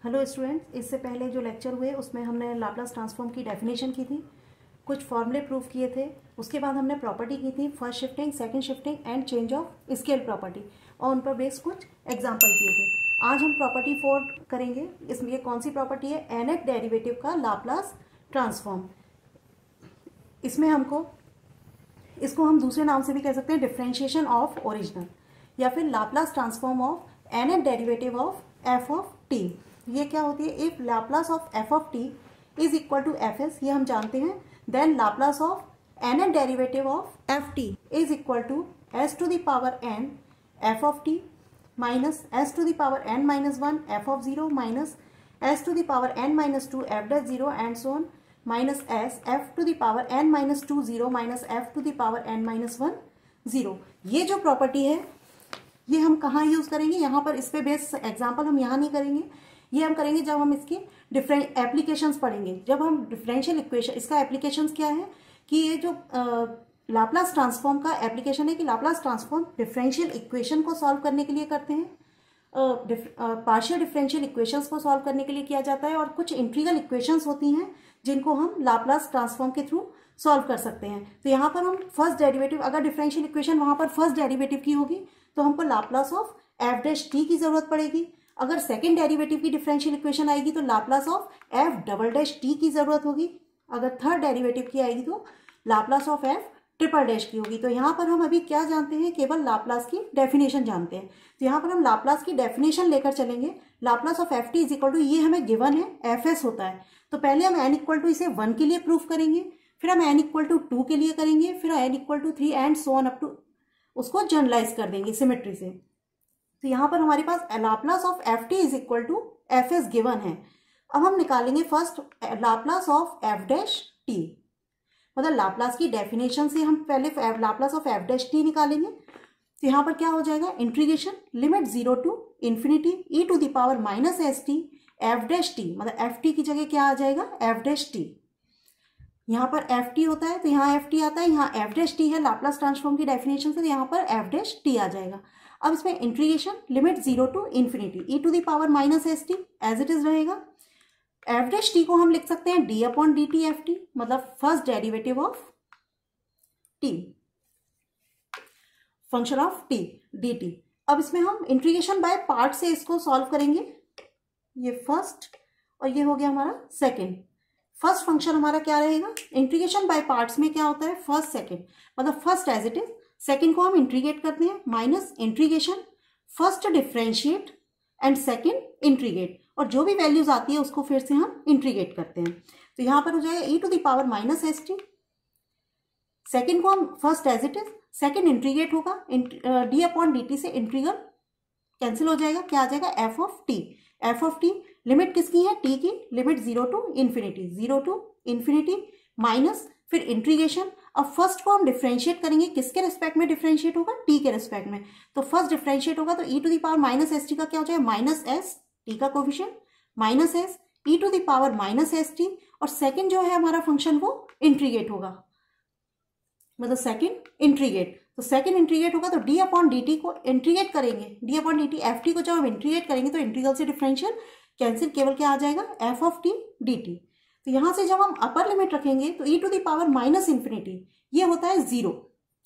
Hello students, इससे पहले जो लेक्चर हुए उसमें हमने लाप्लास ट्रांसफॉर्म की डेफिनेशन की थी, कुछ फॉर्मूले प्रूफ किए थे। उसके बाद हमने प्रॉपर्टी की थी, first shifting, second shifting and change of scale property, और उन पर बेस्ड कुछ एग्जांपल किए थे। आज हम प्रॉपर्टी 4 करेंगे। इसमें ये कौन सी प्रॉपर्टी है? nth डेरिवेटिव का लाप्लास ट्रांसफॉर्म। इसमें इसको हम दूसरे नाम से भी कह सकते हैं, डिफरेंशिएशन ऑफ ओरिजिनल, या फिर Laplace transform of nth derivative of f of t। ये क्या होती है? If Laplace of f of t is equal to fs, ये हम जानते हैं, then Laplace of nth derivative of ft is equal to s to the power n f of t minus s to the power n minus 1 f of 0 minus s to the power n minus 2 f dash 0 and so on minus s f to the power n minus 2 0 minus f to the power n minus 1 0। ये जो property है ये हम कहाँ use करेंगे? यहाँ पर इस पे बेस एग्जाम्पल हम यहाँ नहीं करेंगे, ये हम करेंगे जब हम इसकी डिफरेंट एप्लीकेशंस पढ़ेंगे। जब हम डिफरेंशियल इक्वेशन, इसका एप्लीकेशंस क्या है कि ये जो लाप्लास ट्रांसफॉर्म का एप्लीकेशन है कि लाप्लास ट्रांसफॉर्म डिफरेंशियल इक्वेशन को सॉल्व करने के लिए करते हैं, पार्शियल डिफरेंशियल इक्वेशंस को सॉल्व करने के लिए किया जाता है, और कुछ इंटीग्रल इक्वेशंस होती हैं जिनको हम लाप्लास ट्रांसफॉर्म के थ्रू सॉल्व कर सकते हैं। तो यहाँ पर हम फर्स्ट डेरिवेटिव, अगर डिफरेंशियल इक्वेशन वहां पर फर्स्ट डेरिवेटिव की होगी तो हमको Laplace of f dash t की जरूरत पड़ेगी। अगर सेकंड डेरिवेटिव की डिफरेंशियल इक्वेशन आएगी तो Laplace of f double dash t की जरूरत होगी। अगर थर्ड डेरिवेटिव की आएगी तो Laplace of f triple dash की होगी। तो यहाँ पर हम अभी क्या जानते हैं? केवल लाप्लास की डेफिनेशन जानते हैं। तो यहाँ पर हम लाप्लास की डेफिनेशन लेकर चलेंगे। Laplace of f t is equal to, ये हमें गिवन है, एफ एस होता है। तो पहले हम एन इक्वल टू इसे 1 के लिए प्रूफ करेंगे, फिर हम एन इक्वल टू 2 के लिए करेंगे, फिर n equal to 3 and so on up to, उसको जनरलाइज कर देंगे सिमेट्री से। तो यहाँ पर हमारे पास Laplace of f t is equal to F s given है। अब हम निकालेंगे first Laplace of f dash t, मतलब लाप्लास की डेफिनेशन से हम पहले Laplace of f dash t निकालेंगे। तो यहाँ पर क्या हो जाएगा? Integration limit 0 to infinity e to the power minus s t F dash t, मतलब एफ टी की जगह क्या आ जाएगा? F dash T. यहाँ पर एफ टी होता है तो यहाँ एफ टी आता है, यहाँ एफ डैश टी है लाप्लास ट्रांसफॉर्म की डेफिनेशन से, तो यहाँ पर एफ डैश टी आ जाएगा। अब इसमें integration limit 0 to infinity e to the power minus s t as it is रहेगा। एफ डैश टी को हम लिख सकते हैं d upon d t f t, मतलब first derivative of t, function of t d t. अब इसमें हम इंटीग्रेशन बाय पार्ट से इसको सॉल्व करेंगे। ये फर्स्ट और ये हो गया हमारा सेकेंड। फर्स्ट फंक्शन हमारा क्या रहेगा? इंटीग्रेशन बाय पार्ट्स में क्या होता है? फर्स्ट सेकेंड, मतलब first as it is, second को हम इंटीग्रेट करते हैं, minus integration first differentiate and second integrate, और जो भी वैल्यूज आती है उसको फिर से हम इंटीग्रेट करते हैं। तो यहां पर हो जाएगा e to the power minus s t. Second को हम first as it is, second integrate होगा, डी अपॉन डी टी से इंटीग्रल कैंसिल हो जाएगा, क्या आ जाएगा? F of t. F of t limit किसकी है? टी की, limit 0 to infinity, 0 to infinity minus फिर इंटीग्रेशन। अब फर्स्ट को हम डिफरेंशिएट करेंगे, किसके रिस्पेक्ट में डिफरेंशिएट होगा? टी के रिस्पेक्ट में। तो फर्स्ट डिफरेंशिएट होगा तो e to the power minus s t का क्या हो जाएगा? माइनस एस टी का coefficient minus s e to the power minus s t, और सेकेंड जो है हमारा फंक्शन वो इंटीग्रेट होगा, मतलब सेकेंड इंटीग्रेट। तो सेकेंड इंटीग्रेट होगा तो डी अपॉन डी टी को इंटीग्रेट करेंगे, d upon d t f t को जब हम इंटीग्रेट करेंगे तो इंटीग्रल से डिफरेंशियल कैंसिल, केवल क्या आ जाएगा? F of t d t. तो यहां से जब हम अपर लिमिट रखेंगे तो e to the power minus infinity, ये होता है 0,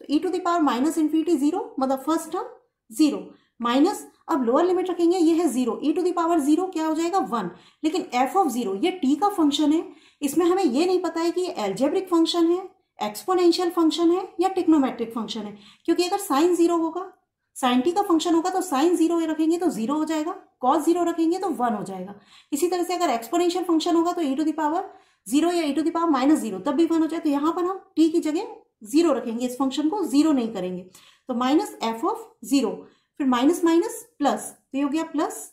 तो e to the power minus infinity 0, मतलब फर्स्ट टर्म 0 माइनस, अब लोअर लिमिट रखेंगे, ये है 0, ई टू द पावर 0 क्या हो जाएगा? 1। लेकिन एफ ऑफ 0 ये टी का फंक्शन है, इसमें हमें ये नहीं पता है कि ये एल्जेब्रिक फंक्शन है, एक्सपोनेंशियल फंक्शन है या ट्रिग्नोमेट्रिक फंक्शन है, क्योंकि अगर साइन 0 होगा, साइन टी का फंक्शन होगा तो साइन 0 रखेंगे तो 0 हो जाएगा, कॉस 0 रखेंगे तो 1 हो जाएगा। इसी तरह से अगर एक्सपोनेंशियल फंक्शन होगा तो ई टू द पावर 0 या ई टू द पावर माइनस 0 तब भी 1 हो जाए। तो यहाँ पर हम टी की जगह 0 रखेंगे, इस फंक्शन को 0 नहीं करेंगे, तो माइनस एफ ऑफ 0, फिर माइनस माइनस प्लस, तो ये हो गया प्लस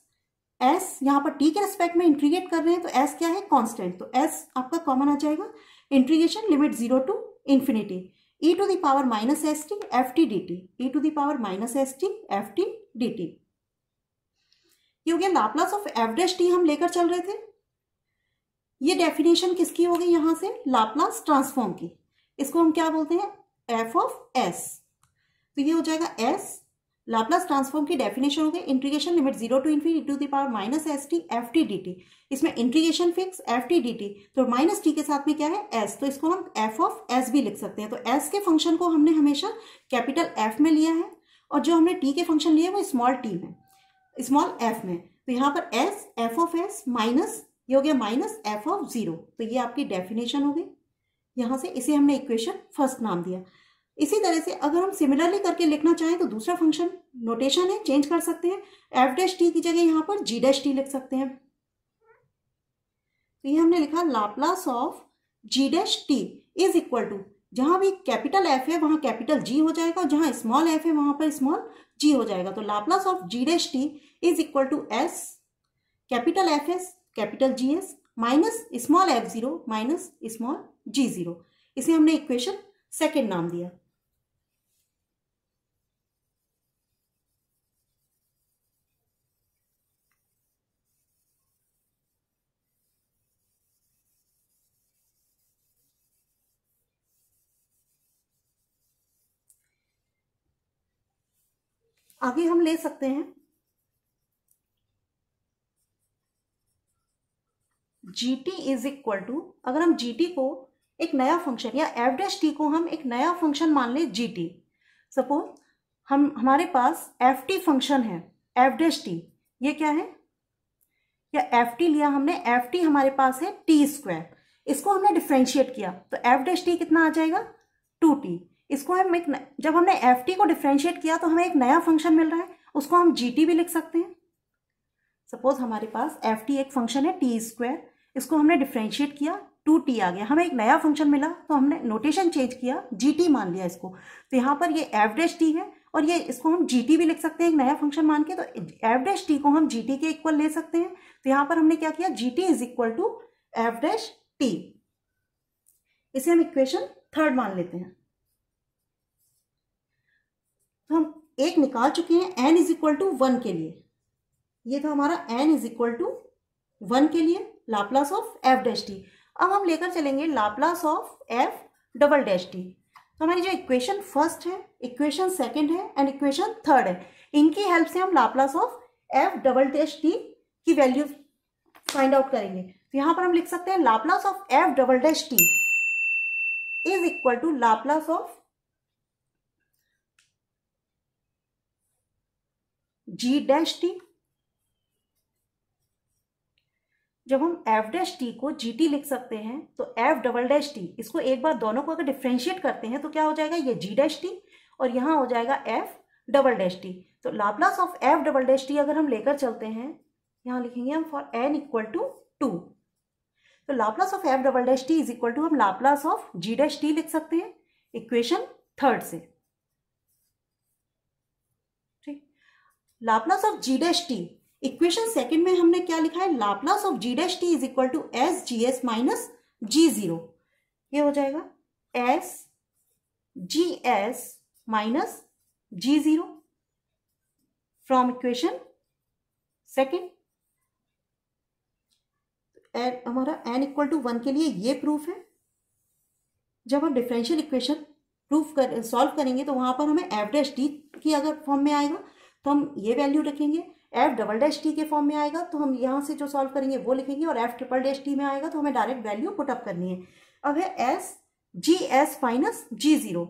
एस। यहाँ पर टी के रेस्पेक्ट में इंटीग्रेट कर रहे हैं तो एस क्या है? कांस्टेंट, तो एस आपका कॉमन आ जाएगा। Integration limit 0 to infinity e to the power minus s t f t d t, e to the power minus s t f t d t. ये हो गया Laplace of f dash t हम लेकर चल रहे थे। ये definition किसकी हो गई? यहां से लाप्लास ट्रांसफॉर्म की। इसको हम क्या बोलते हैं? F of s. तो ये हो जाएगा एस लाप्लास ट्रांसफॉर्म की डेफिनेशन हो गई, integration limit 0 to infinity to the power minus s t f t d t. इसमें integration fix f t d t, तो माइनस टी के साथ में क्या है एस, तो इसको हम एफ ऑफ एस भी लिख सकते हैं। तो एस के फंक्शन को हमने हमेशा कैपिटल एफ में लिया है और जो हमने टी के फंक्शन लिए वो स्मॉल टी में, स्मॉल एफ में। तो यहाँ पर s f of s minus ये हो गया माइनस एफ ऑफ 0। तो ये आपकी डेफिनेशन हो गई यहाँ से, इसे हमने इक्वेशन फर्स्ट नाम दिया। इसी तरह से अगर हम सिमिलरली करके लिखना चाहें तो दूसरा फंक्शन नोटेशन है, चेंज कर सकते हैं। एफ डैश टी की जगह यहाँ पर जी डैश टी लिख सकते हैं। तो ये हमने लिखा Laplace of g dash t is equal to, जहां भी कैपिटल एफ है वहां कैपिटल जी हो जाएगा और जहां स्मॉल एफ है वहां पर स्मॉल जी हो जाएगा। तो Laplace of g dash t is equal to s capital F s capital G s minus small f 0 minus small g 0। इसे हमने इक्वेशन सेकेंड नाम दिया। आगे हम ले सकते हैं gt इज इक्वल टू, अगर हम gt को एक नया फंक्शन या एफ डैश टी को हम एक नया फंक्शन मान ले gt, सपोज हमारे पास एफ टी फंक्शन है एफ डैश टी, ये क्या है या एफ टी लिया हमने, एफ टी हमारे पास है टी स्क्वायर, इसको हमने डिफ्रेंशिएट किया तो एफ डैश टी कितना आ जाएगा 2t। इसको हम एक, जब हमने एफ टी को डिफ्रेंशिएट किया तो हमें एक नया फंक्शन मिल रहा है, उसको हम gt भी लिख सकते हैं। सपोज हमारे पास एफ टी एक फंक्शन है टी स्क्वायर, इसको हमने डिफ्रेंशिएट किया 2t आ गया, हमें एक नया फंक्शन मिला तो हमने नोटेशन चेंज किया gt मान लिया इसको। तो यहाँ पर ये एफ डैश टी है और ये इसको हम gt भी लिख सकते हैं एक नया फंक्शन मान के, तो एफ डैश टी को हम gt के इक्वल ले सकते हैं। तो यहाँ पर हमने क्या किया gt is equal to f dash t, इसे हम इक्वेशन थर्ड मान लेते हैं। तो हम एक निकाल चुके हैं n इज इक्वल टू 1 के लिए, ये था हमारा n इज इक्वल टू 1 के लिए Laplace of f dash t. अब हम लेकर चलेंगे Laplace of f double dash t. तो हमारी जो इक्वेशन फर्स्ट है, इक्वेशन सेकंड है एंड इक्वेशन थर्ड है, इनकी हेल्प से हम Laplace of f double dash t की वैल्यू फाइंड आउट करेंगे। तो यहां पर हम लिख सकते हैं Laplace of f double dash t is equal to Laplace of g dash t. जब हम एफ डैश टी को जी टी लिख सकते हैं तो एफ डबल डैश टी, इसको एक बार दोनों को अगर डिफ्रेंशिएट करते हैं तो क्या हो जाएगा ये जी डैश टी और यहां हो जाएगा एफ डबल डैश टी। तो Laplace of f double dash T अगर हम लेकर चलते हैं, यहां लिखेंगे हम फॉर एन इक्वल टू 2, तो Laplace of f double dash t is equal to हम Laplace of g dash t लिख सकते हैं इक्वेशन थर्ड से। ठीक, Laplace of g dash t equation second में हमने क्या लिखा है, Laplace of g dash t is equal to s g s minus g 0। ये हो जाएगा s g s minus g 0 from equation second. हमारा n इक्वल टू 1 के लिए ये प्रूफ है। जब हम डिफरेंशियल इक्वेशन सॉल्व करेंगे तो वहां पर हमें एफ डैश टी की अगर फॉर्म में आएगा तो हम ये वैल्यू रखेंगे, एफ डबल डैश टी के फॉर्म में आएगा तो हम यहाँ से जो सॉल्व करेंगे वो लिखेंगे और एफ ट्रिपल डैश टी में आएगा तो हमें डायरेक्ट वैल्यू पुट अप करनी है। अब है S g s minus g 0,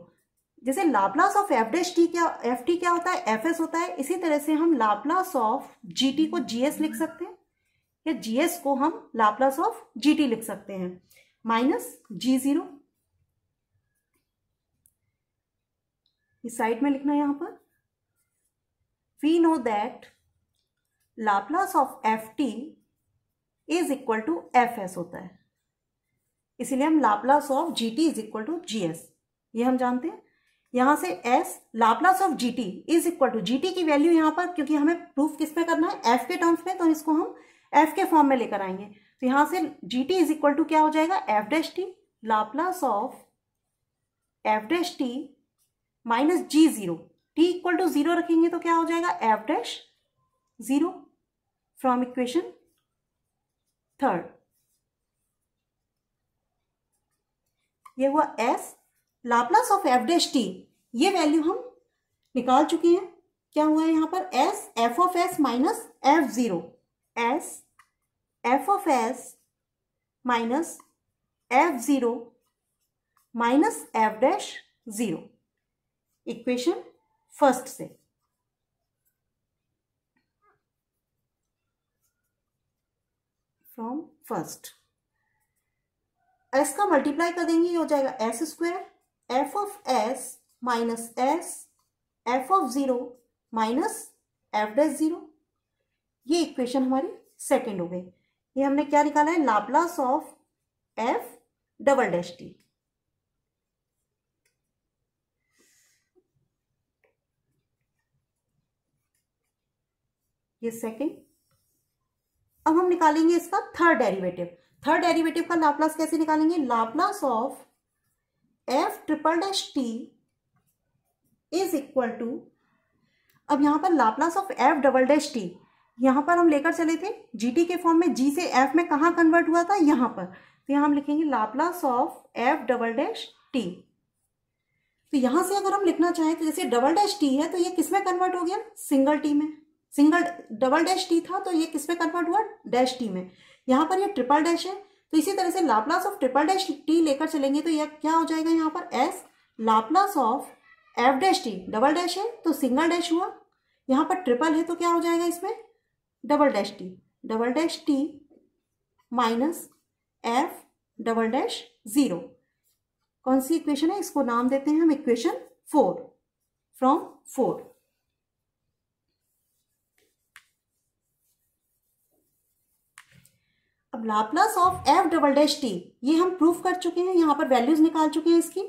जैसे Laplace of f dash T क्या, एफ टी क्या होता है एफ एस होता है, इसी तरह से हम लाप्लास ऑफ जी टी को जी एस लिख सकते हैं या जी एस को हम लाप्लास ऑफ जी टी लिख सकते हैं माइनस जी 0। इस साइड में लिखना है यहां पर, we know that Laplace of f t is equal to F s होता है, इसीलिए हम Laplace of g t is equal to g s, ये हम जानते हैं। यहां से s Laplace of g t is equal to, g t की वैल्यू यहां पर क्योंकि हमें प्रूफ किस पे करना है एफ के टर्म्स में, तो इसको हम एफ के फॉर्म में लेकर आएंगे। तो यहां से g t is equal to क्या हो जाएगा f dash t, Laplace of f dash t minus g 0, t equal to 0 रखेंगे तो क्या हो जाएगा f dash 0 from equation third. ये हुआ s Laplace of f dash t, ये वैल्यू हम निकाल चुके हैं क्या हुआ है यहाँ पर, s f of s minus f zero, s f of s minus f zero minus F dash zero, equation first से। फ्रॉम फर्स्ट एस का मल्टीप्लाई कर देंगे, ये हो जाएगा s square f of s minus s f of zero minus F dash zero, ये equation हमारी second हो गई। ये हमने क्या निकाला है, Laplace of f double dash t. ये सेकेंड। अब हम निकालेंगे इसका थर्ड डेरिवेटिव। थर्ड डेरिवेटिव का लाप्लास कैसे निकालेंगे, Laplace of f triple dash t is equal to, अब यहां पर Laplace of f double dash T, यहां पर हम लेकर चले थे जीटी के फॉर्म में, जी से एफ में कहां कन्वर्ट हुआ था, यहां पर। तो यहां हम लिखेंगे Laplace of f double dash t. तो यहां से अगर हम लिखना चाहें तो जैसे डबल डैश टी है तो ये किसमें कन्वर्ट हो गया, सिंगल टी में। सिंगल डबल डैश टी था तो ये किसमें कन्वर्ट हुआ, डैश टी में। यहां पर ये ट्रिपल डैश है तो इसी तरह से Laplace of triple dash T लेकर चलेंगे तो यह क्या हो जाएगा, यहाँ पर S Laplace of f dash T, double dash है तो सिंगल डैश हुआ, यहाँ पर ट्रिपल है तो क्या हो जाएगा इसमें double dash t minus f double dash zero. कौन सी इक्वेशन है, इसको नाम देते हैं हम इक्वेशन 4, फ्रॉम 4। अब Laplace of f double dash t ये हम प्रूफ कर चुके हैं, यहां पर वैल्यूज निकाल चुके हैं इसकी।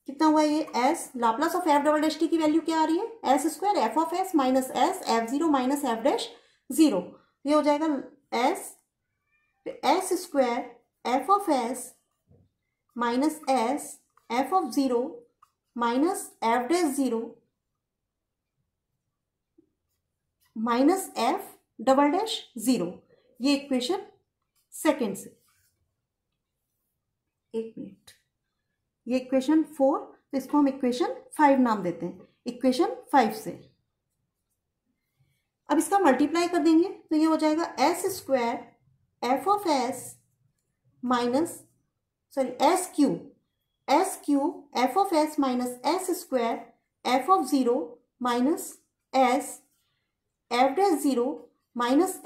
कितना हुआ ये S, Laplace of f double dash t की वैल्यू क्या आ रही है, S square f of s minus s F zero minus F dash zero, ये हो जाएगा s square f of s minus s f of zero minus F dash zero minus f double dash zero, ये equation second से। एक minute, ये equation 4, तो इसको हम इक्वेशन 5 नाम देते हैं, इक्वेशन 5 से। अब इसका मल्टीप्लाई कर देंगे तो ये हो जाएगा s square f of s minus s q f of s minus s square f of zero minus s f dash zero minus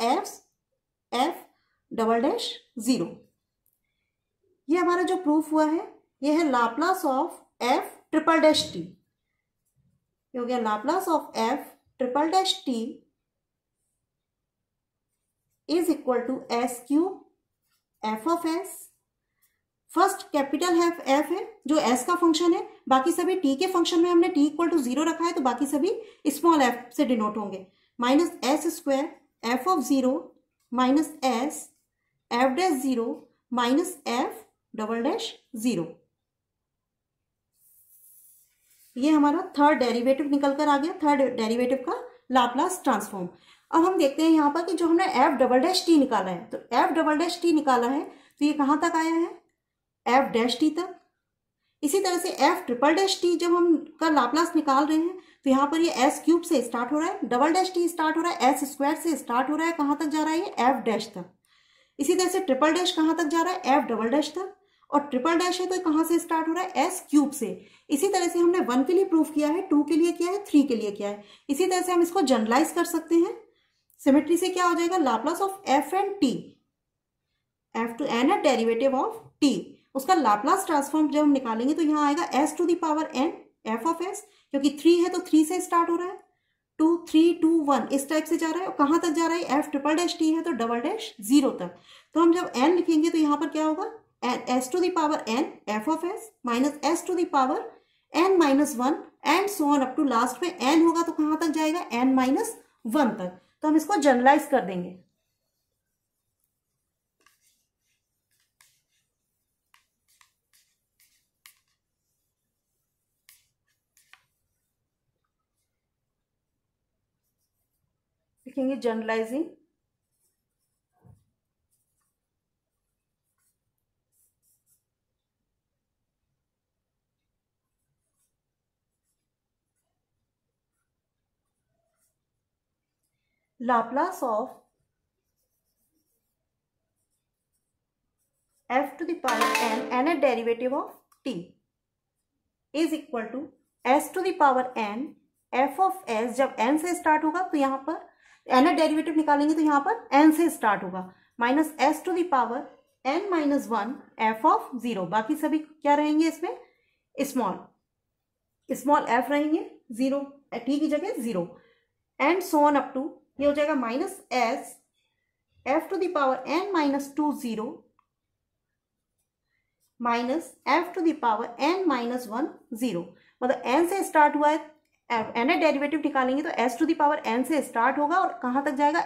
f double dash zero. ये हमारा जो प्रूफ हुआ है ये है Laplace of f triple dash t, ये हो गया Laplace of f triple dash t is equal to s cube f of s. First capital f है जो एस का फंक्शन है, बाकी सभी टी के फंक्शन में हमने टी इक्वल टू 0 रखा है तो बाकी सभी स्मॉल एफ से डिनोट होंगे, minus s square f of zero minus s f dash zero minus f double dash zero. ये हमारा थर्ड डेरिवेटिव निकल कर आ गया, थर्ड डेरिवेटिव का लाप्लास ट्रांसफॉर्म। अब हम देखते हैं यहाँ पर कि जो हमने एफ डबल डैश टी निकाला है, तो एफ डबल डैश टी निकाला है तो ये कहाँ तक आया है, एफ डैश टी तक। इसी तरह से एफ ट्रिपल डैश टी जब हम का लाप्लास निकाल रहे हैं तो यहाँ पर ये एस क्यूब से स्टार्ट हो रहा है, डबल डैश टी स्टार्ट हो रहा है एस स्क्वायर से स्टार्ट हो रहा है, कहाँ तक जा रहा है ये एफ डैश तक। इसी तरह से ट्रिपल डैश कहाँ तक जा रहा है, एफ डबल डैश तक, और ट्रिपल डैश है तो कहाँ से स्टार्ट हो रहा है, एस क्यूब से। इसी तरह से हमने 1 के लिए प्रूफ किया है, 2 के लिए किया है, 3 के लिए किया है। इसी तरह से हम इसको जनरलाइज कर सकते हैं सिमेट्री से। क्या हो जाएगा, Laplace of f and t, f to n है डेरिवेटिव ऑफ टी, उसका लाप्लास ट्रांसफॉर्म जब हम निकालेंगे तो यहाँ आएगा s to the power n f of s, क्योंकि 3 है तो 3 से स्टार्ट हो रहा है, 2 3 2 1 इस टाइप से जा रहा है। और कहाँ तक जा रहा है, एफ ट्रिपल डैश टी है तो डबल डैश जीरो तक। तो हम जब एन लिखेंगे तो यहाँ पर क्या होगा, s to the power n f of s minus s to the power n minus 1 and so on up to last में एन होगा तो कहाँ तक जाएगा, एन माइनस 1 तक। तो हम इसको जनरलाइज कर देंगे। लिखेंगे generalizing Laplace of f to the power n एट derivative of t is equal to s to the power n f of s, जब n से स्टार्ट होगा तो यहाँ पर n एट डेरिवेटिव निकालेंगे तो यहाँ पर n से स्टार्ट होगा, minus s to the power n minus 1 f of 0, बाकी सभी क्या रहेंगे इसमें, स्मॉल f रहेंगे, 0 t की जगह 0, and so on up to ये हो जाएगा minus s f to the power n minus 2 0 minus f to the power n minus 1 0, मतलब n से स्टार्ट हुआ है, n एट डेरिवेटिव निकालेंगे तो s to the power n से स्टार्ट होगा और कहाँ तक जाएगा,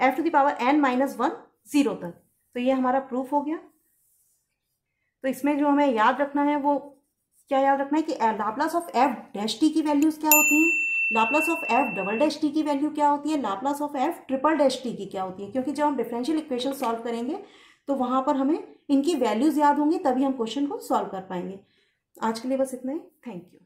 f to the power n minus 1 0 तक। तो ये हमारा प्रूफ हो गया। तो इसमें जो हमें याद रखना है वो क्या याद रखना है कि Laplace of f dash t की वैल्यूज क्या होती हैं, Laplace of f double dash t की वैल्यू क्या होती है, Laplace of f triple dash t की क्या होती है, क्योंकि जब हम डिफरेंशियल इक्वेशन सॉल्व करेंगे तो वहां पर हमें इनकी वैल्यूज याद होंगी, तभी हम क्वेश्चन को सॉल्व कर पाएंगे। आज के लिए बस इतना ही, थैंक यू।